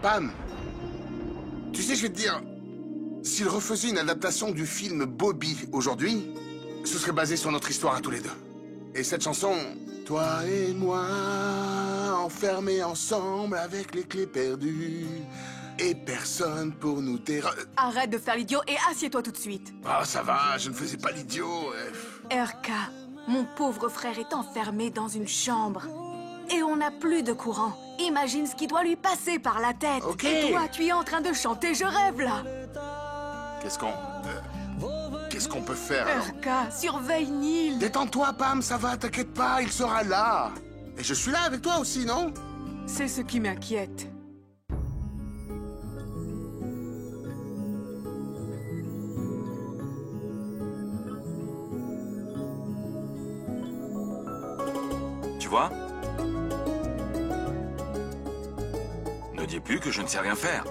Pam, tu sais, je vais te dire, s'il refaisait une adaptation du film Bobby aujourd'hui, ce serait basé sur notre histoire à tous les deux. Et cette chanson, toi et moi, enfermés ensemble avec les clés perdues, et personne pour nous Arrête de faire l'idiot et assieds-toi tout de suite. Ah, ça va, je ne faisais pas l'idiot. RK, mon pauvre frère est enfermé dans une chambre. Et on n'a plus de courant. Imagine ce qui doit lui passer par la tête. Ok. Et toi, tu es en train de chanter Je rêve, là. Qu'est-ce qu'on peut faire, alors? RK, surveille Neil. Détends-toi, Pam, ça va, t'inquiète pas, il sera là. Et je suis là avec toi aussi, non? C'est ce qui m'inquiète. Tu vois? Ne dis plus que je ne sais rien faire.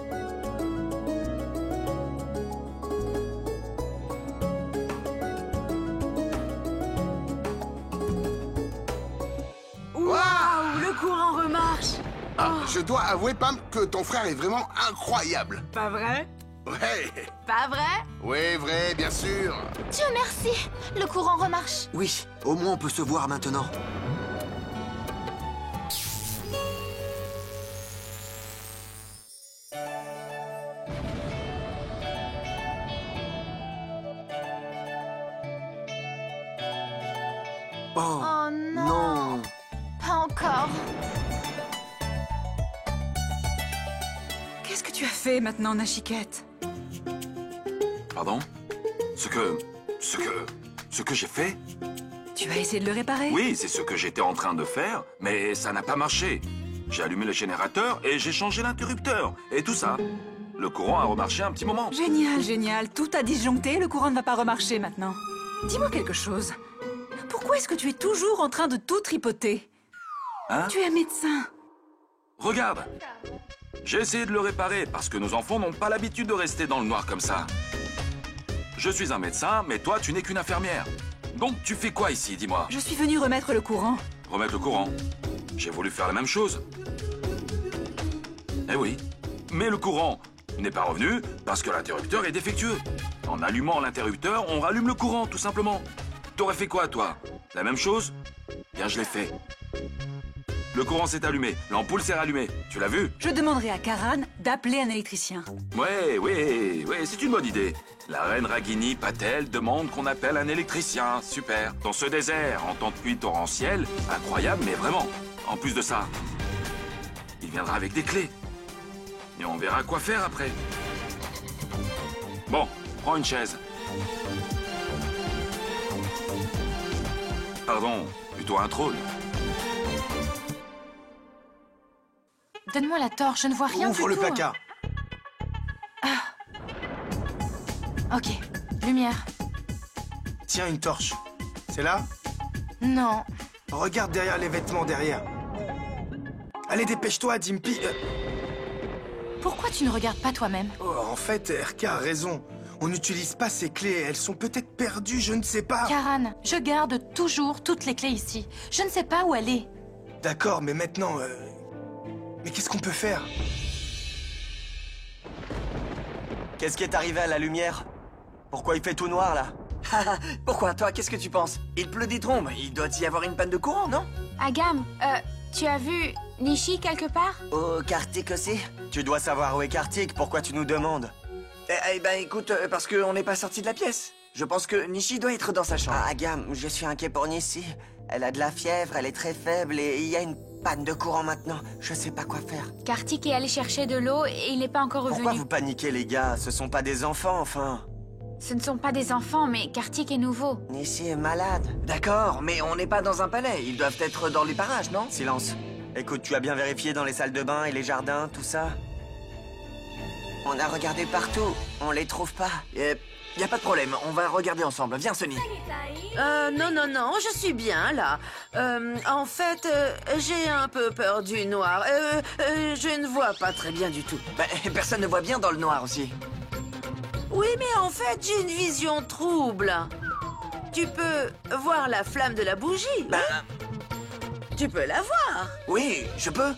Waouh, le courant remarche. Ah, je dois avouer, Pam, que ton frère est vraiment incroyable. Pas vrai? Ouais. Pas vrai? Oui, vrai, bien sûr. Dieu merci, le courant remarche. Oui, au moins on peut se voir maintenant. Oh, Oh non, non. pas encore. Qu'est-ce que tu as fait maintenant, Nachiquette? Pardon? Ce que j'ai fait? Tu as essayé de le réparer? Oui, c'est ce que j'étais en train de faire, mais ça n'a pas marché. J'ai allumé le générateur et j'ai changé l'interrupteur. Et tout ça. Le courant a remarché un petit moment. Génial, génial. Tout a disjoncté, le courant ne va pas remarcher maintenant. Dis-moi quelque chose. Pourquoi est-ce que tu es toujours en train de tout tripoter? Hein? Tu es médecin. Regarde. J'ai essayé de le réparer parce que nos enfants n'ont pas l'habitude de rester dans le noir comme ça. Je suis un médecin, mais toi, tu n'es qu'une infirmière. Donc, tu fais quoi ici, dis-moi? Je suis venue remettre le courant. Remettre le courant. J'ai voulu faire la même chose. Eh oui. Mais le courant n'est pas revenu parce que l'interrupteur est défectueux. En allumant l'interrupteur, on rallume le courant, tout simplement. T'aurais fait quoi, toi? La même chose? Bien, je l'ai fait. Le courant s'est allumé, l'ampoule s'est rallumée. Tu l'as vu? Je demanderai à Karan d'appeler un électricien. Ouais, c'est une bonne idée. La reine Ragini Patel demande qu'on appelle un électricien. Super. Dans ce désert, en temps de pluie torrentielle, incroyable, mais vraiment. En plus de ça, il viendra avec des clés. Et on verra quoi faire après. Bon, prends une chaise. Pardon, plutôt un trône. Donne-moi la torche, je ne vois rien du tout. Ouvre le placard. Ok, lumière. Tiens une torche. C'est là? Non. Regarde derrière les vêtements derrière. Allez, dépêche-toi, Dimpy. Pourquoi tu ne regardes pas toi-même? Oh, en fait, RK a raison. On n'utilise pas ces clés. Elles sont peut-être perdues, je ne sais pas. Karan, je garde toujours toutes les clés ici. Je ne sais pas où elle est. D'accord, mais maintenant... Mais qu'est-ce qu'on peut faire? Qu'est-ce qui est arrivé à la lumière? Pourquoi il fait tout noir, là? Pourquoi, toi, qu'est-ce que tu penses? Il pleut des trombes, il doit y avoir une panne de courant, non? Agam, tu as vu Nishi quelque part? Oh, Kartik aussi? Tu dois savoir où est Kartik, pourquoi tu nous demandes? Eh ben, écoute, parce qu'on n'est pas sorti de la pièce. Je pense que Nishi doit être dans sa chambre. Ah, Agam, je suis inquiet pour Nishi. Elle a de la fièvre, elle est très faible et il y a une panne de courant maintenant. Je sais pas quoi faire. Kartik est allé chercher de l'eau et il n'est pas encore revenu. Pourquoi vous paniquez, les gars? Ce sont pas des enfants, enfin. Ce ne sont pas des enfants, mais Kartik est nouveau. Nishi est malade. D'accord, mais on n'est pas dans un palais. Ils doivent être dans les parages, non? Silence. Écoute, tu as bien vérifié dans les salles de bain et les jardins, tout ça? On a regardé partout. On les trouve pas. Y a pas de problème, on va regarder ensemble. Viens, Sonny. Non, je suis bien, là. En fait, j'ai un peu peur du noir. Je ne vois pas très bien du tout. Bah, personne ne voit bien dans le noir aussi. Oui, mais en fait, j'ai une vision trouble. Tu peux voir la flamme de la bougie, Bah, oui? Tu peux la voir. oui, je peux.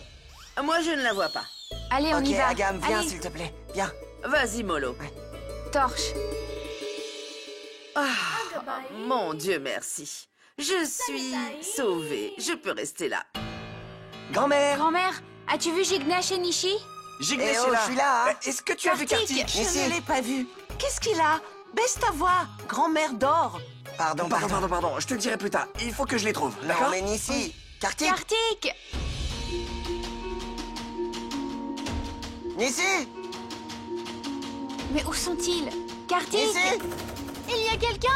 Moi, je ne la vois pas. Allez, on y Ok, va. Agam, viens Allez, s'il te plaît. Viens. Vas-y, Molo. torche. Ah, mon Dieu, merci. Je suis sauvée. Je peux rester là. Grand-mère. Grand-mère, as-tu vu Jignesh et Nishi? Jignesh est là. Je suis là, hein. Est-ce que tu as vu Kartik, Kartik? Je ne l'ai pas vu. Qu'est-ce qu'il a? Baisse ta voix. Grand-mère dort. Pardon. Je te le dirai plus tard. Il faut que je les trouve, Non, d'accord? mais Nissi. Kartik. Kartik! Nissi. Mais où sont-ils? Kartik! Nissi. Il y a quelqu'un,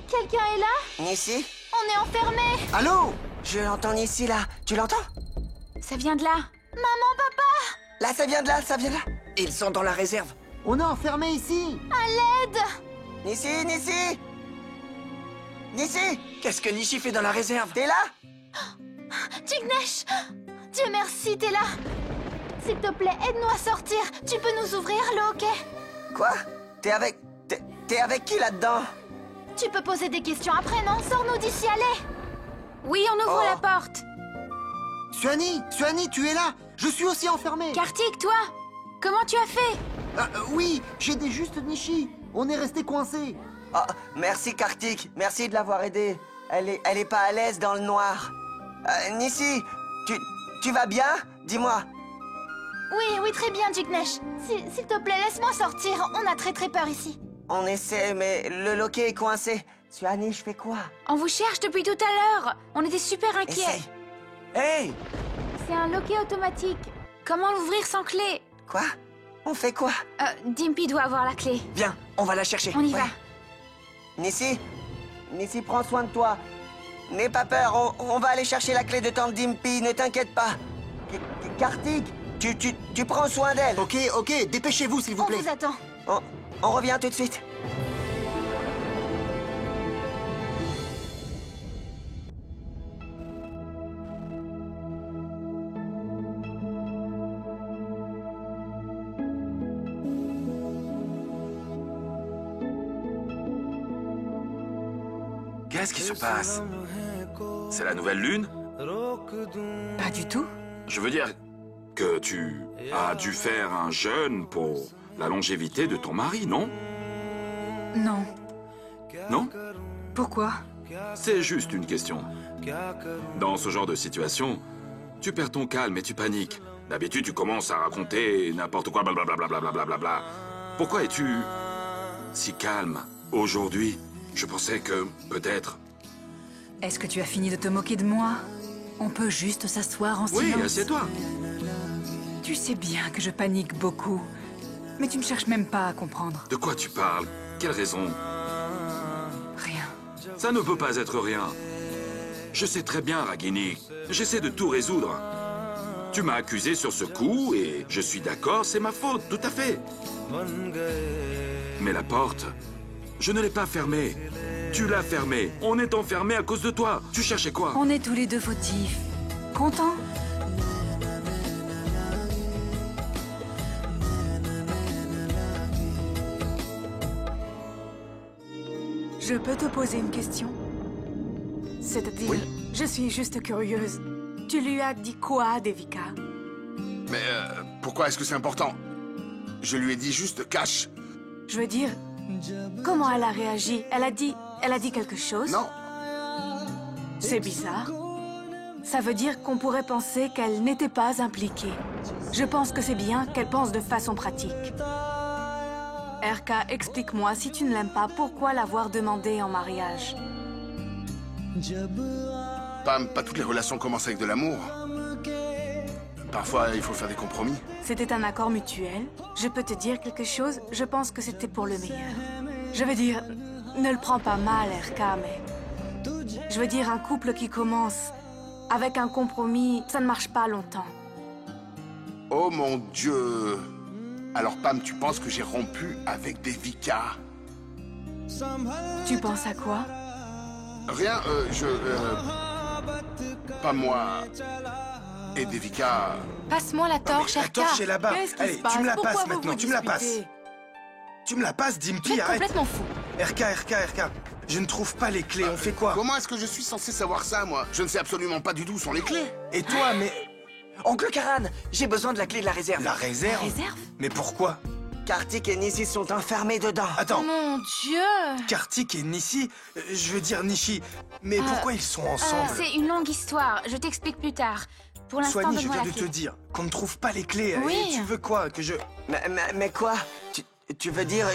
Quelqu'un est là? Nissi. On est enfermés! Allô? Je l'entends Nissi, là. Tu l'entends? Ça vient de là. Maman, papa! Là, ça vient de là. Ils sont dans la réserve. On est enfermés ici. À l'aide! Nissi. Qu'est-ce que Nishi fait dans la réserve? T'es là? Jignesh! Dieu merci, t'es là! S'il te plaît, aide-nous à sortir. Tu peux nous ouvrir le hockey? Quoi? T'es avec qui là-dedans? Tu peux poser des questions après, non? Sors-nous d'ici, allez! Oui, on ouvre la porte. Suani, tu es là. Je suis aussi enfermé. Kartik, toi? Comment tu as fait? Oui, j'ai des justes Nishi. On est resté coincés. Oh, merci Kartik. Merci de l'avoir aidé. Elle est pas à l'aise dans le noir. Nissi, tu vas bien? Dis-moi. Oui, très bien, Jignesh. S'il te plaît, laisse-moi sortir. On a très peur ici. On essaie, mais le loquet est coincé. Suani, je fais quoi? On vous cherche depuis tout à l'heure. On était super inquiets. Essaye. Hey! C'est un loquet automatique. Comment l'ouvrir sans clé? Quoi? On fait quoi? Dimpy doit avoir la clé. Viens, on va la chercher. On y va. Nissi, prends soin de toi. N'aie pas peur, on va aller chercher la clé de tante Dimpy, ne t'inquiète pas. Kartik, tu prends soin d'elle. Ok, dépêchez-vous s'il vous plaît. On vous attend. On revient tout de suite. Qu'est-ce qui se passe? C'est la nouvelle lune? Pas du tout. Je veux dire que tu as dû faire un jeûne pour la longévité de ton mari, non? Non. Non? Pourquoi? C'est juste une question. Dans ce genre de situation, tu perds ton calme et tu paniques. D'habitude, tu commences à raconter n'importe quoi, blablabla. Pourquoi es-tu si calme aujourd'hui? Je pensais que, peut-être... Est-ce que tu as fini de te moquer de moi? On peut juste s'asseoir en silence. Oui, assieds-toi. Tu sais bien que je panique beaucoup. Mais tu ne cherches même pas à comprendre. De quoi tu parles? Quelle raison? Rien. Ça ne peut pas être rien. Je sais très bien, Ragini. J'essaie de tout résoudre. Tu m'as accusé sur ce coup et je suis d'accord, c'est ma faute, tout à fait. Mais la porte, je ne l'ai pas fermée. Tu l'as fermée. On est enfermés à cause de toi. Tu cherchais quoi? On est tous les deux fautifs. Content? Je peux te poser une question? C'est-à-dire, je suis juste curieuse. Tu lui as dit quoi, Devika? Mais pourquoi est-ce que c'est important? Je lui ai dit juste cache. Je veux dire, comment elle a réagi? Elle a dit quelque chose? Non. C'est bizarre. Ça veut dire qu'on pourrait penser qu'elle n'était pas impliquée. Je pense que c'est bien qu'elle pense de façon pratique. Erka, explique-moi, si tu ne l'aimes pas, pourquoi l'avoir demandé en mariage? Pam, pas toutes les relations commencent avec de l'amour. Parfois, il faut faire des compromis. C'était un accord mutuel. Je peux te dire quelque chose? Je pense que c'était pour le meilleur. Je veux dire, ne le prends pas mal, Erka, mais... Je veux dire, un couple qui commence avec un compromis, ça ne marche pas longtemps. Oh mon Dieu! Alors Pam, tu penses que j'ai rompu avec Devika? Tu penses à quoi? Rien, pas moi. Et Devika... Passe-moi la torche, La Erka. torche est là-bas. Qu'est-ce qui Allez, se passe? tu me la Pourquoi passes vous maintenant, vous tu me la passes. disputez? Tu me la passes, Vous Dimpy, êtes arrête. complètement fou. RK. Je ne trouve pas les clés, on fait quoi? Comment est-ce que je suis censé savoir ça, moi? Je ne sais absolument pas du tout où sont les clés. Et toi, mais... Oncle Karan, j'ai besoin de la clé de la réserve. La réserve? Réserve? Mais pourquoi? Kartik et Nissi sont enfermés dedans. Attends, Mon Dieu! Kartik et Nissi, je veux dire Nishi, mais pourquoi ils sont ensemble? C'est une longue histoire, je t'explique plus tard. Pour l'instant, Soigny, je donne-moi viens la de clé. te dire qu'on ne trouve pas les clés. Oui. Et tu veux quoi? Que je... Mais quoi? Tu veux dire,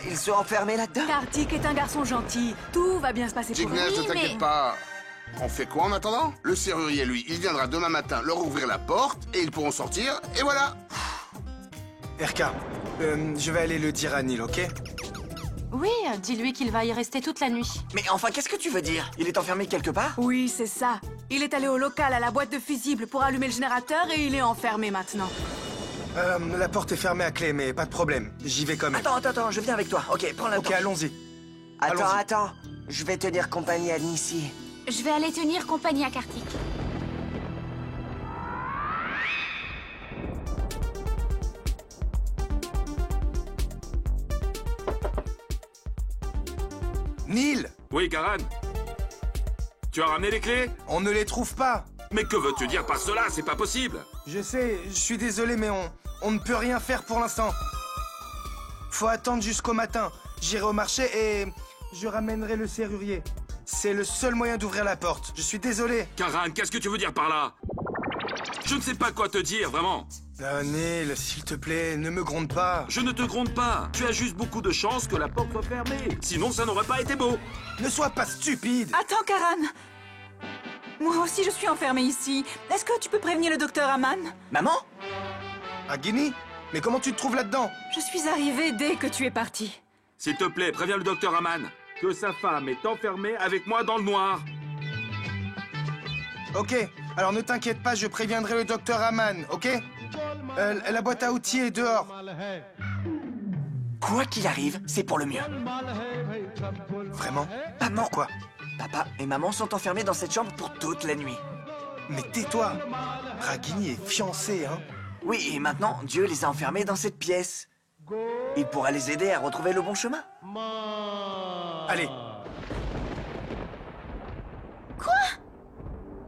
ils sont enfermés là-dedans? Kartik est un garçon gentil. Tout va bien se passer pour lui. Jignesh, ne Oui, t'inquiète mais- pas. On fait quoi en attendant? Le serrurier, lui, il viendra demain matin leur ouvrir la porte et ils pourront sortir, et voilà. RK, je vais aller le dire à Neil, ok? Oui, dis-lui qu'il va y rester toute la nuit. Mais enfin, qu'est-ce que tu veux dire? Il est enfermé quelque part? Oui, c'est ça. Il est allé au local à la boîte de fusibles pour allumer le générateur et il est enfermé maintenant. La porte est fermée à clé, mais pas de problème. J'y vais quand même. Attends, je viens avec toi. Ok, prends la Ok, allons-y. allons-y. Attends. Je vais tenir compagnie à Nissi. Je vais aller tenir compagnie à Kartik. Neil, Oui, Karan? Tu as ramené les clés? on ne les trouve pas. Mais que veux-tu dire par cela? C'est pas possible. Je sais, je suis désolé, mais on ne peut rien faire pour l'instant. Faut attendre jusqu'au matin. J'irai au marché et je ramènerai le serrurier. C'est le seul moyen d'ouvrir la porte. Je suis désolé. Karan, qu'est-ce que tu veux dire par là? Je ne sais pas quoi te dire, vraiment. Ah, Neil, s'il te plaît, ne me gronde pas. Je ne te gronde pas. Tu as juste beaucoup de chance que la porte soit fermée. Sinon, ça n'aurait pas été beau. Ne sois pas stupide. Attends, Karan. Moi aussi, je suis enfermée ici. Est-ce que tu peux prévenir le docteur Aman? Maman? Agini, mais comment tu te trouves là-dedans? Je suis arrivée dès que tu es parti. S'il te plaît, préviens le docteur Aman que sa femme est enfermée avec moi dans le noir. Ok, alors ne t'inquiète pas, je préviendrai le docteur Aman, ok? La boîte à outils est dehors. Quoi qu'il arrive, c'est pour le mieux. Vraiment? Maman. Pourquoi? Papa et maman sont enfermés dans cette chambre pour toute la nuit. Mais tais-toi. Ragini est fiancé, hein? Oui, et maintenant, Dieu les a enfermés dans cette pièce. Il pourra les aider à retrouver le bon chemin. Allez,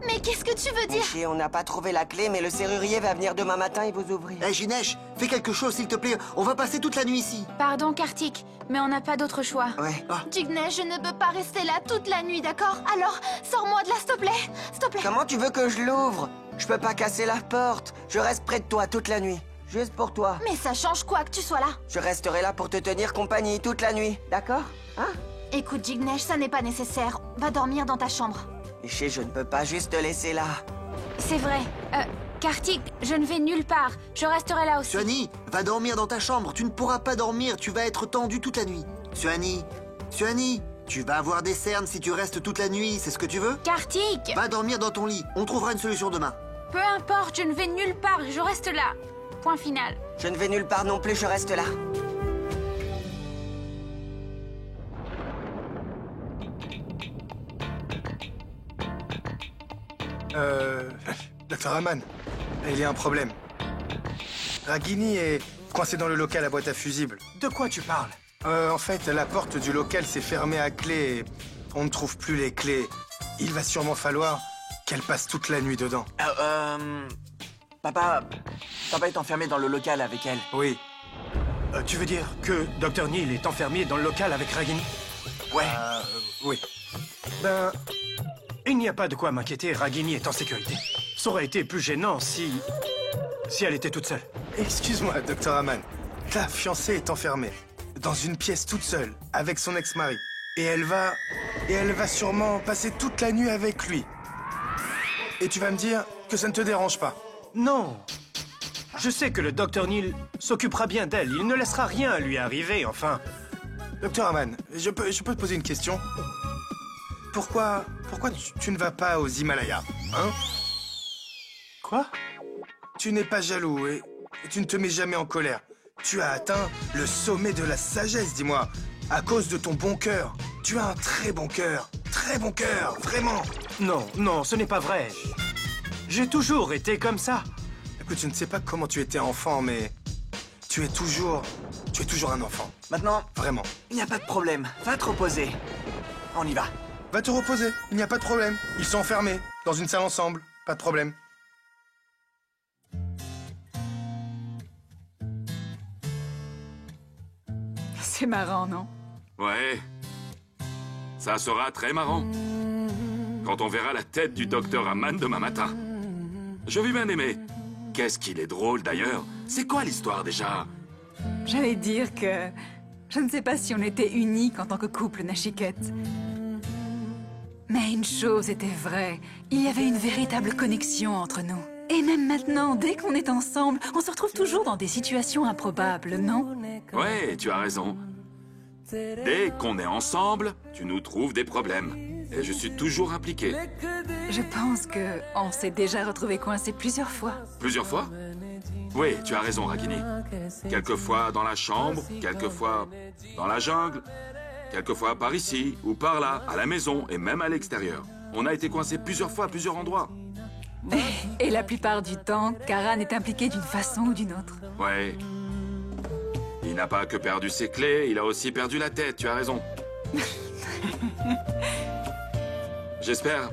Mais qu'est-ce que tu veux dire? Nishi, on n'a pas trouvé la clé, mais le serrurier va venir demain matin et vous ouvrir. Hé, Jignesh, fais quelque chose, s'il te plaît. On va passer toute la nuit ici. Pardon, Kartik, mais on n'a pas d'autre choix. Ouais. Jignesh, je ne peux pas rester là toute la nuit, d'accord? Alors, sors-moi de là, s'il te plaît. S'il te plaît. Comment tu veux que je l'ouvre? Je peux pas casser la porte. Je reste près de toi toute la nuit. Juste pour toi. Mais ça change quoi que tu sois là? Je resterai là pour te tenir compagnie toute la nuit. D'accord? Hein? Écoute, Jignesh, ça n'est pas nécessaire. Va dormir dans ta chambre. Nishi, je ne peux pas juste te laisser là. C'est vrai. Kartik, je ne vais nulle part. Je resterai là aussi. Suhani, va dormir dans ta chambre. Tu ne pourras pas dormir. Tu vas être tendu toute la nuit. Suhani, tu vas avoir des cernes si tu restes toute la nuit. C'est ce que tu veux? Kartik! Va dormir dans ton lit. On trouvera une solution demain. Peu importe, je ne vais nulle part. Je reste là. Point final. Je ne vais nulle part non plus, je reste là. Docteur Aman, il y a un problème. Ragini est coincé dans le local à boîte à fusibles. De quoi tu parles? En fait, la porte du local s'est fermée à clé et on ne trouve plus les clés. Il va sûrement falloir qu'elle passe toute la nuit dedans. Papa est enfermé dans le local avec elle. Oui. Tu veux dire que Dr. Neil est enfermé dans le local avec Ragini? Ouais. Oui. Ben, il n'y a pas de quoi m'inquiéter, Ragini est en sécurité. Ça aurait été plus gênant si elle était toute seule. Excuse-moi, Docteur Aman. Ta fiancée est enfermée dans une pièce toute seule avec son ex-mari. Et elle va sûrement passer toute la nuit avec lui. Et tu vas me dire que ça ne te dérange pas. Non. Je sais que le Dr. Neil s'occupera bien d'elle. Il ne laissera rien lui arriver, enfin. Docteur Aman, je peux te poser une question? Pourquoi tu ne vas pas aux Himalayas, hein? Quoi? Tu n'es pas jaloux et tu ne te mets jamais en colère. Tu as atteint le sommet de la sagesse, dis-moi, à cause de ton bon cœur. Tu as un très bon cœur, vraiment. Non, ce n'est pas vrai. J'ai toujours été comme ça. Écoute, je ne sais pas comment tu étais enfant, mais tu es toujours un enfant. Maintenant, Vraiment. il n'y a pas de problème. Va te reposer. On y va. Va te reposer, il n'y a pas de problème. Ils sont enfermés, dans une salle ensemble, pas de problème. C'est marrant, non? Ouais. Ça sera très marrant. Quand on verra la tête du docteur Hamann demain matin. Je vais bien aimer. Qu'est-ce qu'il est drôle, d'ailleurs. C'est quoi l'histoire, déjà? J'allais dire que... Je ne sais pas si on était uniques en tant que couple, Nachiquette. Mais une chose était vraie. Il y avait une véritable connexion entre nous. Et même maintenant, dès qu'on est ensemble, on se retrouve toujours dans des situations improbables, non? Ouais, tu as raison. Dès qu'on est ensemble, tu nous trouves des problèmes. Et je suis toujours impliqué. Je pense que on s'est déjà retrouvés coincés plusieurs fois. Plusieurs fois? Oui, tu as raison, Ragini. Quelquefois dans la chambre, quelquefois dans la jungle, quelquefois par ici ou par là, à la maison et même à l'extérieur. On a été coincés plusieurs fois à plusieurs endroits. Et la plupart du temps, Karan est impliqué d'une façon ou d'une autre. Ouais. Il n'a pas que perdu ses clés, il a aussi perdu la tête, tu as raison. J'espère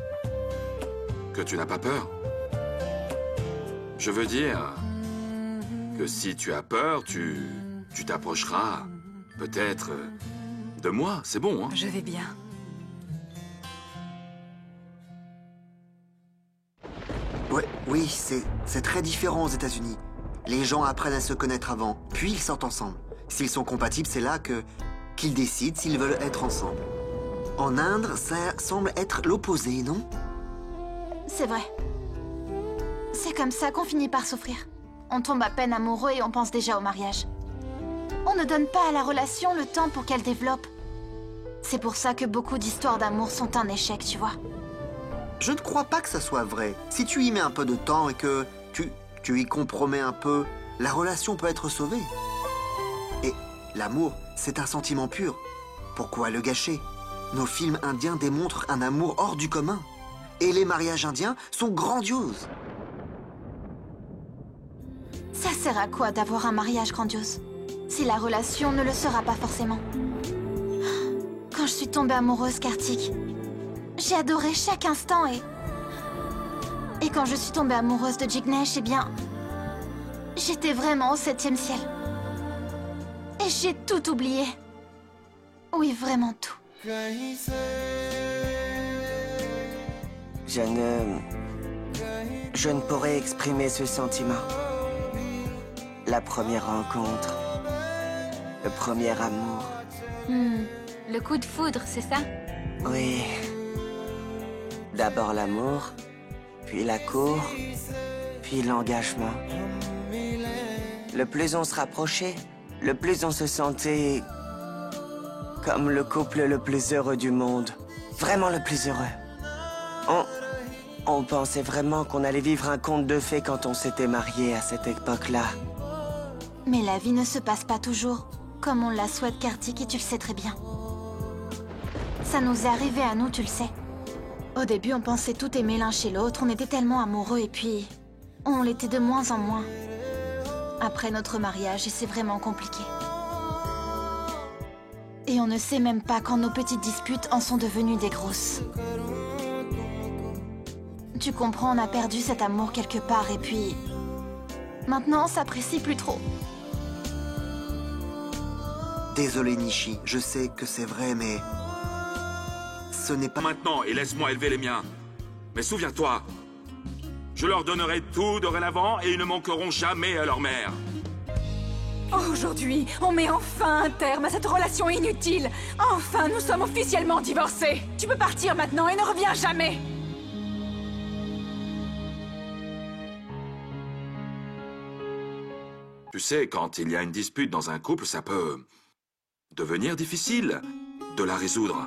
que tu n'as pas peur. Je veux dire que si tu as peur, tu t'approcheras peut-être de moi, c'est bon, hein? Je vais bien. Ouais, oui, c'est très différent aux États-Unis. Les gens apprennent à se connaître avant, puis ils sortent ensemble. S'ils sont compatibles, c'est là qu'ils décident s'ils veulent être ensemble. En Inde, ça semble être l'opposé, non? C'est vrai. C'est comme ça qu'on finit par souffrir. On tombe à peine amoureux et on pense déjà au mariage. On ne donne pas à la relation le temps pour qu'elle développe. C'est pour ça que beaucoup d'histoires d'amour sont un échec, tu vois. Je ne crois pas que ça soit vrai. Si tu y mets un peu de temps et que tu y compromets un peu, la relation peut être sauvée. Et l'amour, c'est un sentiment pur. Pourquoi le gâcher? Nos films indiens démontrent un amour hors du commun. Et les mariages indiens sont grandioses. Ça sert à quoi d'avoir un mariage grandiose si la relation ne le sera pas forcément? Quand je suis tombée amoureuse, Kartik, j'ai adoré chaque instant et quand je suis tombée amoureuse de Jignesh, eh bien, j'étais vraiment au 7e ciel. Et j'ai tout oublié. Oui, vraiment tout. Je ne pourrais exprimer ce sentiment. La première rencontre, le premier amour. Le coup de foudre, c'est ça? Oui. D'abord l'amour, puis la cour, puis l'engagement. Le plus on se rapprochait, le plus on se sentait comme le couple le plus heureux du monde. Vraiment le plus heureux. On pensait vraiment qu'on allait vivre un conte de fées quand on s'était mariés à cette époque-là. Mais la vie ne se passe pas toujours comme on la souhaite, Kartik, et tu le sais très bien. Ça nous est arrivé à nous, tu le sais. Au début, on pensait tout aimer l'un chez l'autre, on était tellement amoureux, et puis on l'était de moins en moins. Après notre mariage, et c'est vraiment compliqué. Et on ne sait même pas quand nos petites disputes en sont devenues des grosses. Tu comprends, on a perdu cet amour quelque part, et puis... maintenant, on s'apprécie plus trop. Désolé, Nishi, je sais que c'est vrai, mais... ce n'est pas... Maintenant, et laisse-moi élever les miens. Mais souviens-toi, je leur donnerai tout dorénavant et ils ne manqueront jamais à leur mère. Aujourd'hui, on met enfin un terme à cette relation inutile. Enfin, nous sommes officiellement divorcés. Tu peux partir maintenant et ne reviens jamais. Tu sais, quand il y a une dispute dans un couple, ça peut devenir difficile de la résoudre.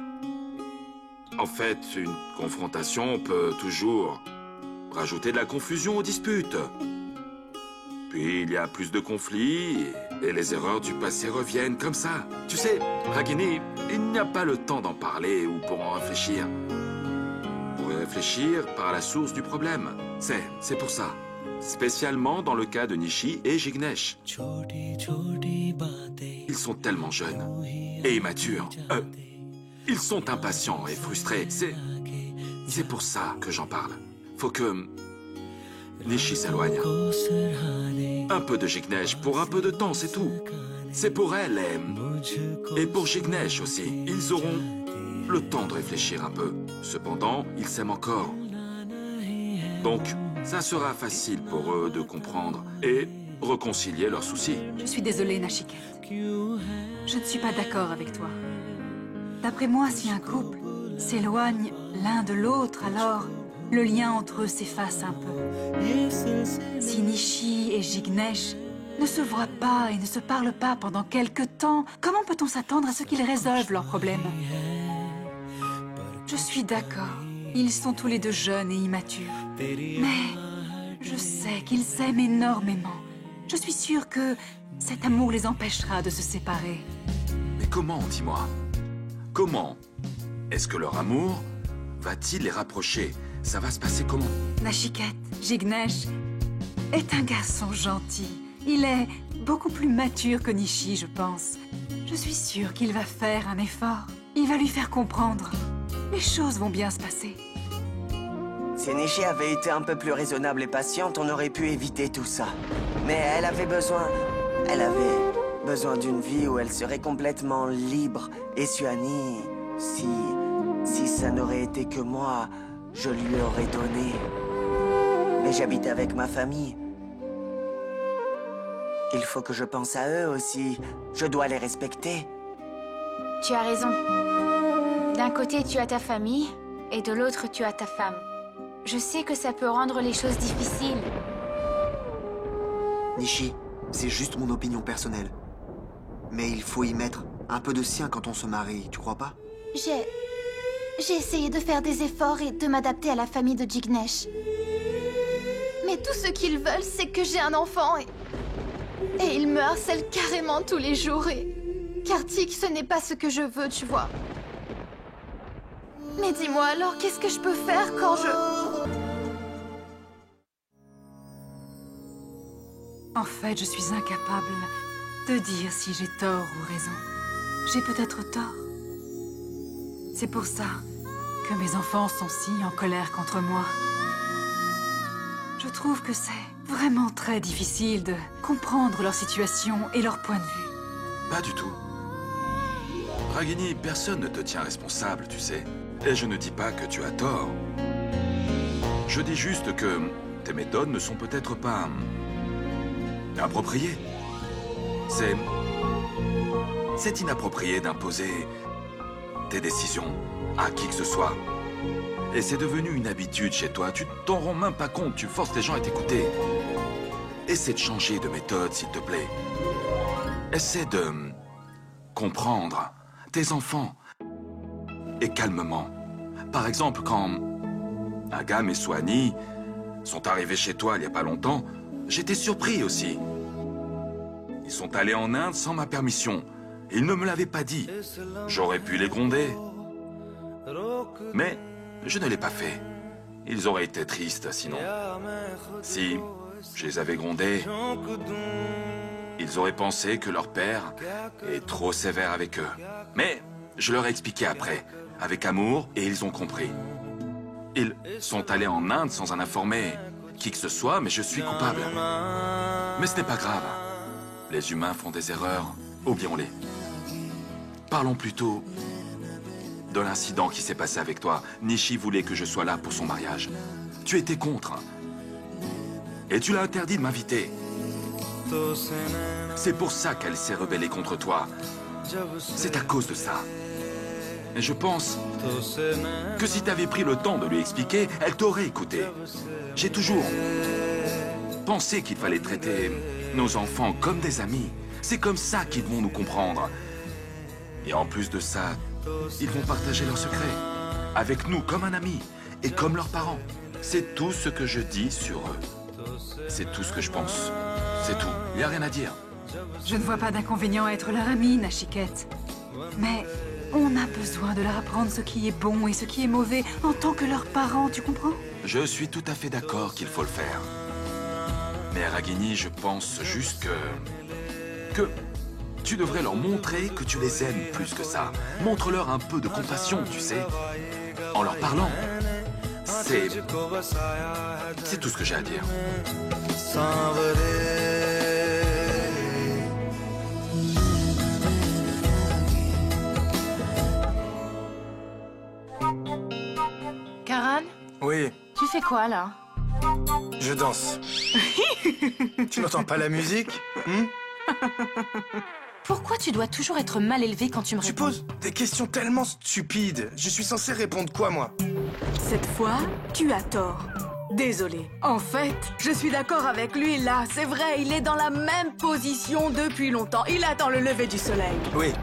En fait, une confrontation peut toujours rajouter de la confusion aux disputes. Puis il y a plus de conflits et les erreurs du passé reviennent comme ça. Tu sais, Ragini, il n'y a pas le temps d'en parler ou pour en réfléchir. Pour y réfléchir par la source du problème. C'est pour ça. Spécialement dans le cas de Nishi et Jignesh. Ils sont tellement jeunes et immatures. Ils sont impatients et frustrés. C'est pour ça que j'en parle. Faut que Nishi s'éloigne. Un peu de Jignesh pour un peu de temps, c'est tout. C'est pour elle et pour Jignesh aussi. Ils auront le temps de réfléchir un peu. Cependant, ils s'aiment encore. Donc, ça sera facile pour eux de comprendre et réconcilier leurs soucis. Je suis désolée, Nashikette. Je ne suis pas d'accord avec toi. D'après moi, si un couple s'éloigne l'un de l'autre, alors le lien entre eux s'efface un peu. Si Nishi et Jignesh ne se voient pas et ne se parlent pas pendant quelque temps, comment peut-on s'attendre à ce qu'ils résolvent leurs problèmes? Je suis d'accord. Ils sont tous les deux jeunes et immatures. Mais je sais qu'ils s'aiment énormément. Je suis sûre que cet amour les empêchera de se séparer. Mais comment, dis-moi? Comment est-ce que leur amour va-t-il les rapprocher? Ça va se passer comment? Nashikette, Jignesh est un garçon gentil. Il est beaucoup plus mature que Nishi, je pense. Je suis sûre qu'il va faire un effort. Il va lui faire comprendre. Les choses vont bien se passer. Si Nishi avait été un peu plus raisonnable et patiente, on aurait pu éviter tout ça. Mais elle avait besoin d'une vie où elle serait complètement libre. Et Suhani, si ça n'aurait été que moi, je lui aurais donné. Mais j'habite avec ma famille. Il faut que je pense à eux aussi. Je dois les respecter. Tu as raison. D'un côté, tu as ta famille, et de l'autre, tu as ta femme. Je sais que ça peut rendre les choses difficiles. Nishi, c'est juste mon opinion personnelle. Mais il faut y mettre un peu de sien quand on se marie, tu crois pas? J'ai essayé de faire des efforts et de m'adapter à la famille de Jignesh. Mais tout ce qu'ils veulent, c'est que j'ai un enfant et ils me harcèlent carrément tous les jours et... Kartik, ce n'est pas ce que je veux, tu vois. Mais dis-moi alors, qu'est-ce que je peux faire quand En fait, je suis incapable de dire si j'ai tort ou raison. J'ai peut-être tort. C'est pour ça que mes enfants sont si en colère contre moi. Je trouve que c'est vraiment très difficile de comprendre leur situation et leur point de vue. Pas du tout. Ragini, personne ne te tient responsable, tu sais. Et je ne dis pas que tu as tort. Je dis juste que tes méthodes ne sont peut-être pas appropriées. C'est inapproprié d'imposer tes décisions à qui que ce soit. Et c'est devenu une habitude chez toi. Tu t'en rends même pas compte. Tu forces les gens à t'écouter. Essaie de changer de méthode, s'il te plaît. Essaie de comprendre tes enfants. Et calmement. Par exemple, quand Agam et Suhani sont arrivés chez toi il n'y a pas longtemps, j'étais surpris aussi. Ils sont allés en Inde sans ma permission. Ils ne me l'avaient pas dit. J'aurais pu les gronder. Mais je ne l'ai pas fait. Ils auraient été tristes sinon. Si je les avais grondés, ils auraient pensé que leur père est trop sévère avec eux. Mais je leur ai expliqué après, avec amour, et ils ont compris. Ils sont allés en Inde sans en informer qui que ce soit, mais je suis coupable. Mais ce n'est pas grave. Les humains font des erreurs, oublions-les. Parlons plutôt de l'incident qui s'est passé avec toi. Nishi voulait que je sois là pour son mariage. Tu étais contre. Et tu l'as interdit de m'inviter. C'est pour ça qu'elle s'est rebellée contre toi. C'est à cause de ça. Et je pense que si tu avais pris le temps de lui expliquer, elle t'aurait écouté. J'ai toujours pensé qu'il fallait traiter nos enfants comme des amis. C'est comme ça qu'ils vont nous comprendre. Et en plus de ça, ils vont partager leurs secrets. Avec nous comme un ami et comme leurs parents. C'est tout ce que je dis sur eux. C'est tout ce que je pense. C'est tout. Il n'y a rien à dire. Je ne vois pas d'inconvénient à être leur ami, Nashikette. Mais on a besoin de leur apprendre ce qui est bon et ce qui est mauvais en tant que leurs parents, tu comprends? Je suis tout à fait d'accord qu'il faut le faire. Mais Ragini, je pense juste que tu devrais leur montrer que tu les aimes plus que ça. Montre-leur un peu de compassion, tu sais. En leur parlant. C'est tout ce que j'ai à dire. Karan, Oui, tu fais quoi là? je danse. Tu n'entends pas la musique? Pourquoi tu dois toujours être mal élevé quand tu me Tu réponds? poses des questions tellement stupides. Je suis censé répondre quoi, moi? Cette fois, tu as tort. Désolé. En fait, je suis d'accord avec lui là. C'est vrai, il est dans la même position depuis longtemps. Il attend le lever du soleil. Oui,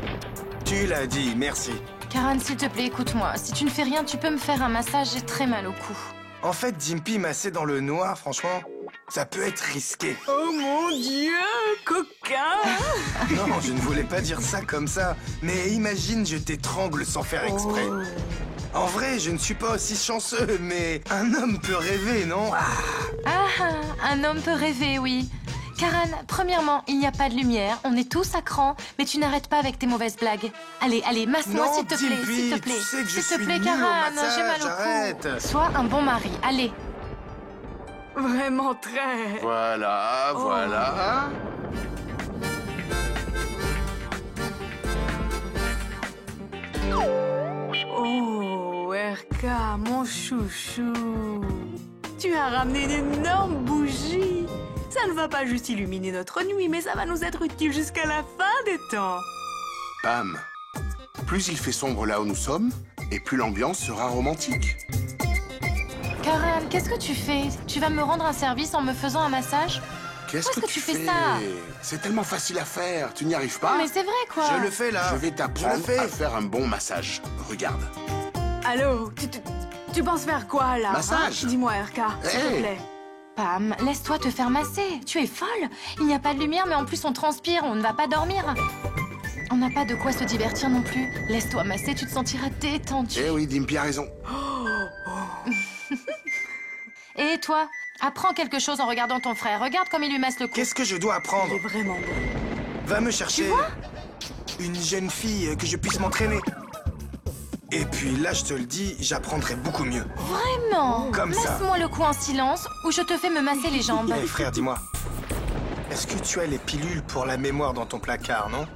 tu l'as dit, merci. Karan, s'il te plaît, écoute-moi. Si tu ne fais rien, tu peux me faire un massage, j'ai très mal au cou. En fait, Dimpy masser dans le noir, franchement, ça peut être risqué. Oh mon Dieu, coquin! Non, je ne voulais pas dire ça comme ça. Mais imagine, je t'étrangle sans faire exprès. En vrai, je ne suis pas aussi chanceux, mais un homme peut rêver, non? Un homme peut rêver, oui. Karan, premièrement, il n'y a pas de lumière, on est tous à cran, mais tu n'arrêtes pas avec tes mauvaises blagues. Allez, masse-moi Non, s'il te plaît, Dimpy, s'il te plaît. tu sais que je S'il te suis plaît, nul au Karan, massage, j'ai mal au arrête. cou. Sois un bon mari, allez. Vraiment très. Voilà, voilà. Oh, RK, mon chouchou. Tu as ramené une énorme bougie. Ça ne va pas juste illuminer notre nuit, mais ça va nous être utile jusqu'à la fin des temps. Pam, plus il fait sombre là où nous sommes, et plus l'ambiance sera romantique. Karan, qu'est-ce que tu fais? Tu vas me rendre un service en me faisant un massage? Qu'est-ce Pourquoi que est-ce que tu tu fais fais? ça? C'est tellement facile à faire, tu n'y arrives pas? Mais c'est vrai, quoi. Je le fais, là. Je vais Je le t'apprendre fais. à faire un bon massage. Regarde. Allô, tu penses faire quoi là? Massage. Dis-moi, RK, s'il te Hey. plaît. Pam, laisse-toi te faire masser. Tu es folle. Il n'y a pas de lumière, mais en plus on transpire, on ne va pas dormir. On n'a pas de quoi se divertir non plus. Laisse-toi masser, tu te sentiras détendu. Eh oui, Dimpy a raison. Et toi, apprends quelque chose en regardant ton frère. Regarde comme il lui masse le cou. Qu'est-ce que je dois Il apprendre? est vraiment bon. Va me chercher une jeune fille que je puisse m'entraîner. Et puis là, je te le dis, j'apprendrai beaucoup mieux. Vraiment? Comme ça. Laisse-moi le cou en silence ou je te fais me masser les jambes. Eh frère, dis-moi, est-ce que tu as les pilules pour la mémoire dans ton placard, non?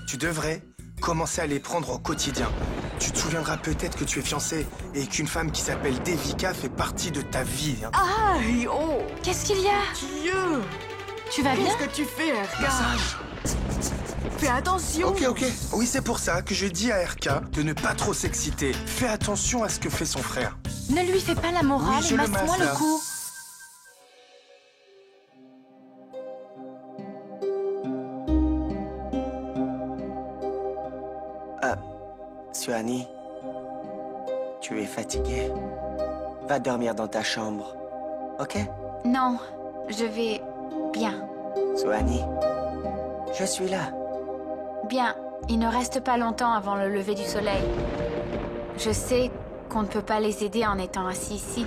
Tu devrais commencer à les prendre au quotidien. Tu te souviendras peut-être que tu es fiancé et qu'une femme qui s'appelle Devika fait partie de ta vie. Hein. Aïe, oh, Qu'est-ce qu'il y a? Dieu! Tu vas bien? Qu'est-ce que tu fais, RK? Fais attention! Ok. Oui, c'est pour ça que je dis à RK de ne pas trop s'exciter. Fais attention à ce que fait son frère. Ne lui fais pas la morale Oui, je et le masse-moi masse, le là. cou. Suhani, tu es fatiguée. Va dormir dans ta chambre, ok? Non, je vais bien. Suhani, je suis là. Bien, il ne reste pas longtemps avant le lever du soleil. Je sais qu'on ne peut pas les aider en étant assis ici,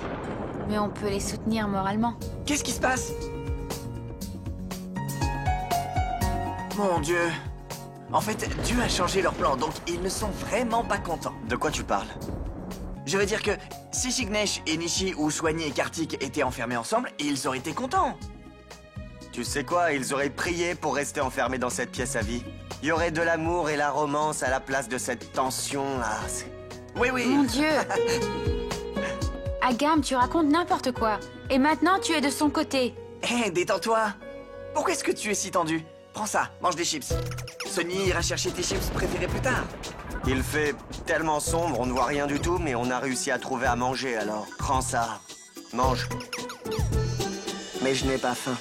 mais on peut les soutenir moralement. Qu'est-ce qui se passe? Mon Dieu. En fait, Dieu a changé leur plan, donc ils ne sont vraiment pas contents. De quoi tu parles? Je veux dire que si Shignesh et Nishi ou Suhani et Kartik étaient enfermés ensemble, ils auraient été contents. Tu sais quoi? Ils auraient prié pour rester enfermés dans cette pièce à vie. Il y aurait de l'amour et la romance à la place de cette tension. Ah, oui. Mon Dieu! Agam, tu racontes n'importe quoi. Et maintenant, tu es de son côté. Hé, détends-toi. Pourquoi est-ce que tu es si tendu? Prends ça, mange des chips. Sonny ira chercher tes chips préférés plus tard. Il fait tellement sombre, on ne voit rien du tout, mais on a réussi à trouver à manger, alors prends ça. Mange. Mais je n'ai pas faim.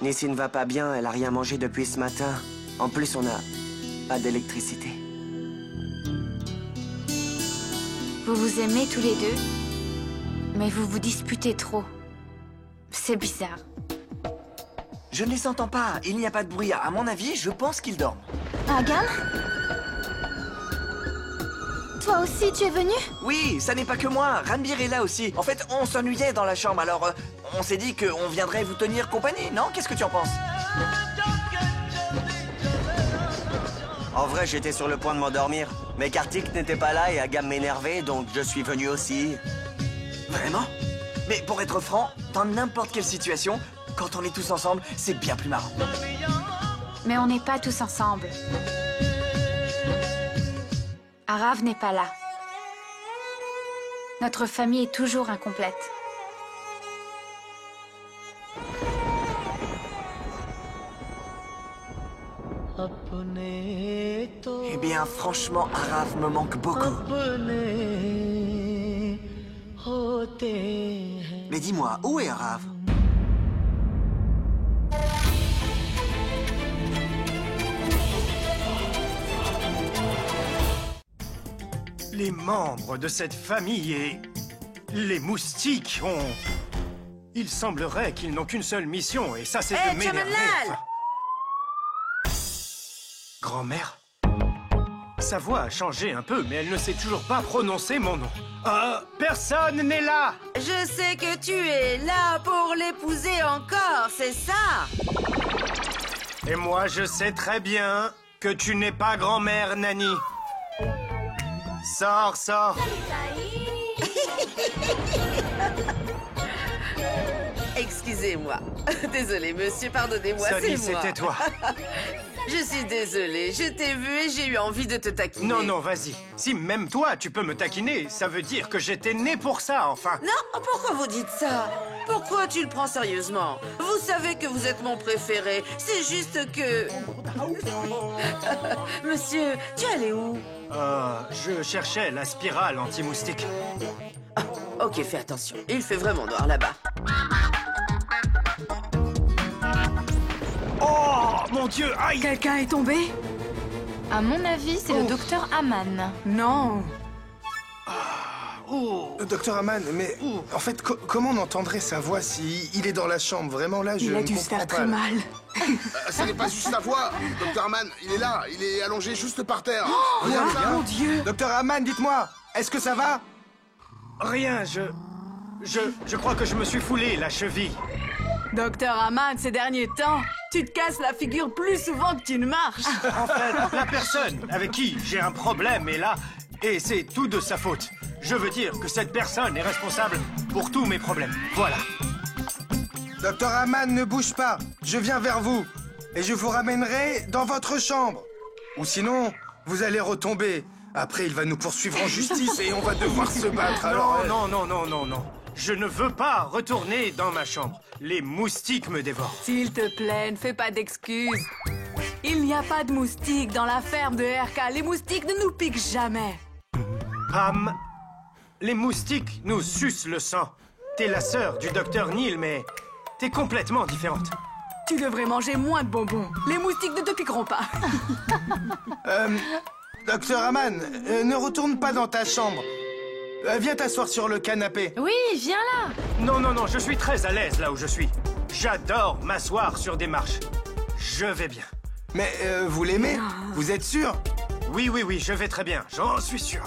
Nissi ne va pas bien, elle a rien mangé depuis ce matin. En plus, on n'a pas d'électricité. Vous vous aimez tous les deux, mais vous vous disputez trop. C'est bizarre. Je ne les entends pas, il n'y a pas de bruit. À mon avis, je pense qu'ils dorment. Agam? Toi aussi, tu es venu? Oui, ça n'est pas que moi, Ranbir est là aussi. En fait, on s'ennuyait dans la chambre, alors on s'est dit qu'on viendrait vous tenir compagnie, non? Qu'est-ce que tu en penses? En vrai, j'étais sur le point de m'endormir. Mais Kartik n'était pas là et Agam m'énervait, donc je suis venu aussi. Vraiment? Mais pour être franc, dans n'importe quelle situation, quand on est tous ensemble, c'est bien plus marrant. Mais on n'est pas tous ensemble. Arav n'est pas là. Notre famille est toujours incomplète. Eh bien, franchement, Arav me manque beaucoup. Mais dis-moi, où est Arav? Les membres de cette famille et les moustiques ont... Il semblerait qu'ils n'ont qu'une seule mission, et ça c'est de m'énerver. Chamanlal! Grand-mère? Sa voix a changé un peu, mais elle ne sait toujours pas prononcer mon nom. Personne n'est là! Je sais que tu es là pour l'épouser encore, c'est ça? Et moi, je sais très bien que tu n'es pas grand-mère, Nani. Sors, sors. Excusez-moi. Désolée, monsieur, pardonnez-moi, c'est Sunny, moi. c'était toi. Je suis désolée, je t'ai vu et j'ai eu envie de te taquiner. Non, non, vas-y. Si même toi, tu peux me taquiner, ça veut dire que j'étais né pour ça, enfin. Non, pourquoi vous dites ça? Pourquoi tu le prends sérieusement? Vous savez que vous êtes mon préféré. C'est juste que... Monsieur, tu es allé où? Je cherchais la spirale anti-moustique. Ah, ok, fais attention. Il fait vraiment noir là-bas. Oh, mon Dieu, aïe! Quelqu'un est tombé? À mon avis, c'est le docteur Haman. Non. Docteur Haman, mais en fait, comment on entendrait sa voix si il est dans la chambre? Vraiment là, je Il a ne dû se comprends faire pas. très là. mal. Ça n'est pas juste la voix. Docteur Haman, il est là. Il est allongé juste par terre. Regarde ça. Mon Dieu. Docteur Haman, dites-moi, est-ce que ça va? Rien, je crois que je me suis foulé la cheville. Docteur Haman, ces derniers temps, tu te casses la figure plus souvent que tu ne marches. En fait, la personne avec qui j'ai un problème est là, et c'est tout de sa faute. Je veux dire que cette personne est responsable pour tous mes problèmes. Voilà. Docteur Haman, ne bouge pas. Je viens vers vous. Et je vous ramènerai dans votre chambre. Ou sinon, vous allez retomber. Après, il va nous poursuivre en justice et on va devoir se battre. Alors, Non. Je ne veux pas retourner dans ma chambre. Les moustiques me dévorent. S'il te plaît, ne fais pas d'excuses. Il n'y a pas de moustiques dans la ferme de RK. Les moustiques ne nous piquent jamais. Pam, les moustiques nous sucent le sang. T'es la sœur du docteur Neil, mais t'es complètement différente. Tu devrais manger moins de bonbons. Les moustiques ne te piqueront pas. Docteur Haman, ne retourne pas dans ta chambre. Viens t'asseoir sur le canapé. Oui, viens là. Non, je suis très à l'aise là où je suis. J'adore m'asseoir sur des marches. Je vais bien. Mais vous l'aimez? Vous êtes sûr? Oui, je vais très bien. J'en suis sûr.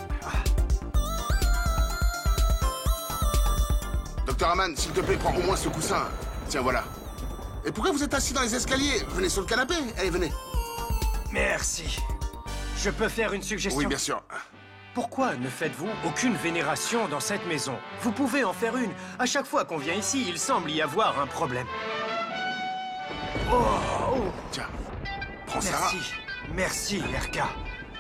Docteur Haman, s'il te plaît, prends au moins ce coussin. Tiens, voilà. Et pourquoi vous êtes assis dans les escaliers? Venez sur le canapé. Allez, venez. Merci. Je peux faire une suggestion? Oui, bien sûr. Pourquoi ne faites-vous aucune vénération dans cette maison? Vous pouvez en faire une. À chaque fois qu'on vient ici, il semble y avoir un problème. Tiens, prends ça. Merci, RK.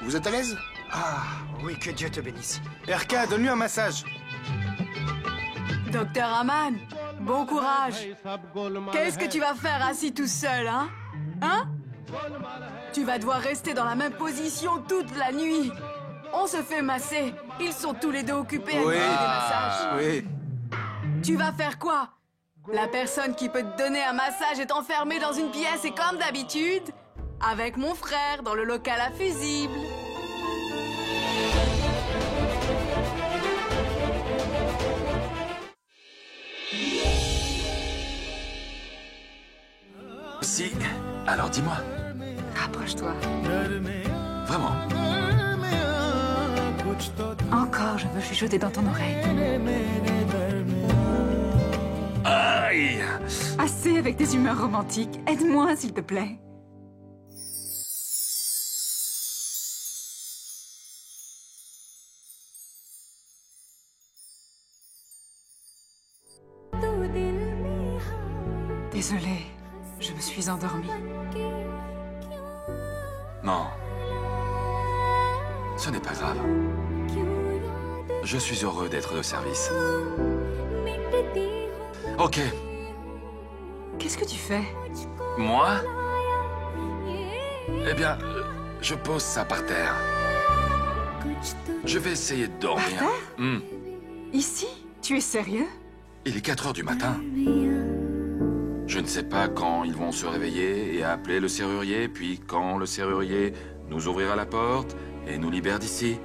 Vous êtes à l'aise? Ah, oui, que Dieu te bénisse. RK, donne-lui un massage. Docteur Haman, bon courage. Qu'est-ce que tu vas faire assis tout seul, hein? Hein? Tu vas devoir rester dans la même position toute la nuit. On se fait masser. Ils sont tous les deux occupés à donner des massages. Oui. Tu vas faire quoi? La personne qui peut te donner un massage est enfermée dans une pièce et comme d'habitude, avec mon frère dans le local à fusibles. Si, alors dis-moi. Rapproche-toi. Vraiment. Encore, je veux chuchoter dans ton oreille. Aïe! Assez avec tes humeurs romantiques. Aide-moi, s'il te plaît. Désolée, je me suis endormie. Non. Ce n'est pas grave. Je suis heureux d'être de service. Ok. Qu'est-ce que tu fais? Moi? Eh bien, je pose ça par terre. Je vais essayer de dormir. Par terre? Ici? Tu es sérieux? Il est 4 heures du matin. Je ne sais pas quand ils vont se réveiller et appeler le serrurier, puis quand le serrurier nous ouvrira la porte et nous libère d'ici.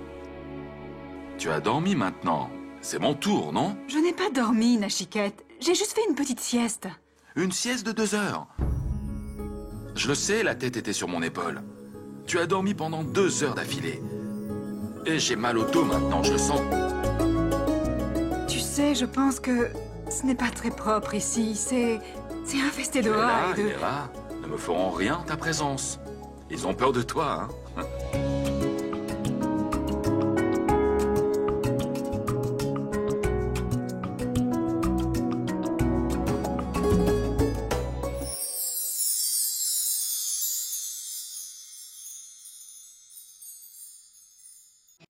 Tu as dormi maintenant. C'est mon tour, non? Je n'ai pas dormi, Nachiquette. J'ai juste fait une petite sieste. Une sieste de 2 heures. Je le sais, la tête était sur mon épaule. Tu as dormi pendant 2 heures d'affilée. Et j'ai mal au dos maintenant, je le sens. Tu sais, je pense que ce n'est pas très propre ici. C'est infesté de rats et de... Les rats ne me feront rien en ta présence. Ils ont peur de toi, hein?